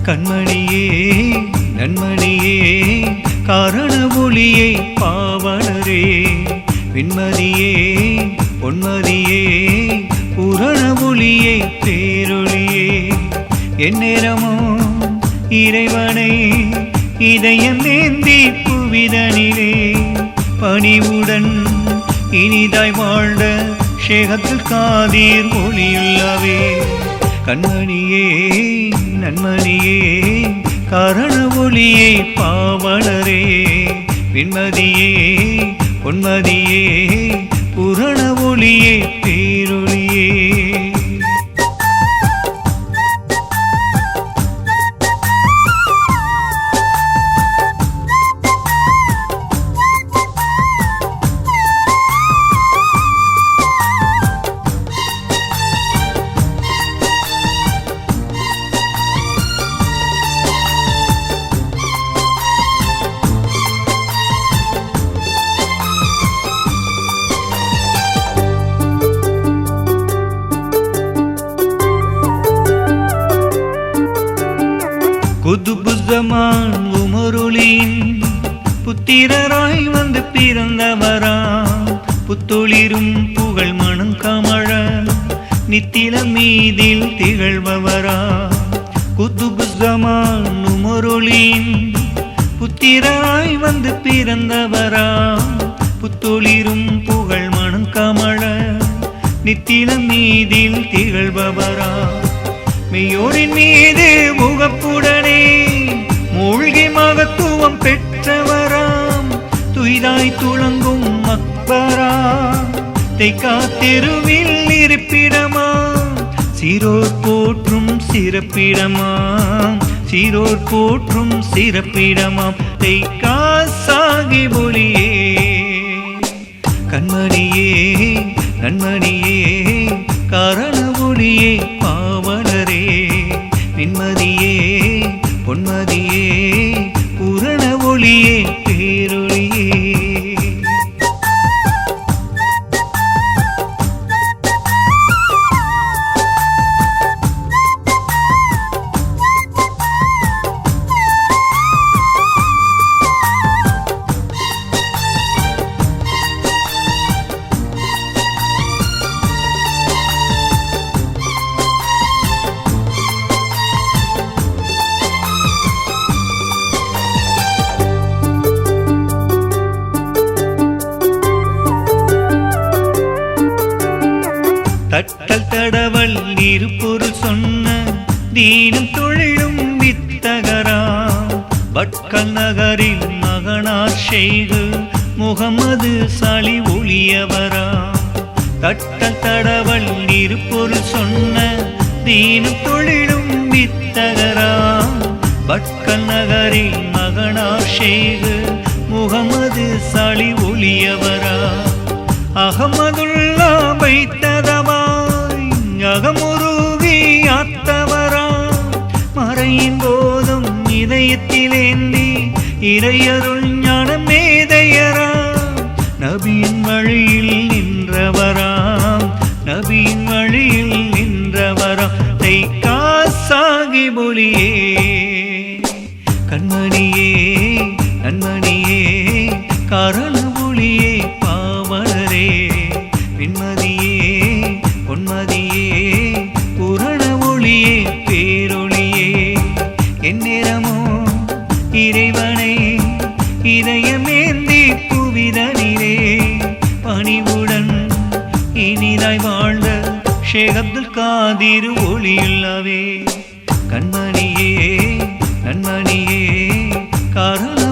கண்மணியே நன்மணியே காரண ஒளியே பாவலரே விண்மதியே பொன்மதியே பூரண ஒளியே பேரொளியே எந்நேரமோ இறைவனை இதயம் ஏந்தி புவிதனிலே பணிவுடன் இனிதாய் வாழ்ந்த ஷேகத்துல் காதீர் ஒளியுள்ளவே கண்மணியே நன்மணியே காரண ஒளியே பாவலரே விண்மதியே பொன்மதியே பூரண ஒளியே பேரொளியே குதுபுஸ்ஸமான் உமருளின் புத்திரராய் வந்து பிறந்தவராம் புத்தொளிரும் புகழ் மனம் கமழ நித்தில மீதில் திகழ்பவரா குதுபுஸ்ஸமான் உமருளின் புத்திரராய் வந்து பிறந்தவராம் புத்தொளிரும் புகழ் மனம் கமழ நித்தில மீதில் திகழ்பவரா மெய்யோரின் மீது முகப்புடனே மூழ்கி மகத்துவம் பெற்றவராம் துய்தாய் துளங்கும் அக்பரா தெய்கா தெருவில் இருப்பிடமா சீரோர் போற்றும் சிறப்பிடமாம் சீரோர் போற்றும் சிறப்பிடமாம் தெய்கா சாகிப் ஒளியே கண்மணியே நன்மணியே காரண ஒளியே பாவலரே விண்மதியே பொன்மதியே பூரண ஒளியே பேரொளியே தட்டல் தடவல் இருப்பொருள் சொன்ன தீனும் தொழிலும் வித்தகரா பட்கல் நகரில் மகனார் ஷேகு முகமது சாலி ஒளியவரா தட்டல் தடவல் இருப்பொருள் சொன்ன தீனும் தொழிலும் வித்தகரா பட்கல் நகரில் மகனார் ஷேகு முகமது சாலி ஒளியவரா அகமதுல்லா வைத்ததமாய் அகமுருகி ஆத்தவரா மறையின் போதும் இதயத்திலேந்தி இறையருள் ஞான மேதையரா நபியின் வழியில் நின்றவராம் நபியின் வழியில் நின்றவராம் தெய்கா சாகிப் ஒளியே கண்மணியே நன்மணியே காரண ஒளியே பாவலரே விண்மதியே பொன்மதியே பூரண ஒளியே பேரொளியே எந்நேரமோ இறைவனை இதயமேந்தி புவிதனிலே பணிவுடன் இனிதாய் வாழ்ந்த ஷேக் அப்துல் காதீர் ஒளியுள்ளவே கண்மணியே நன்மணியே காரண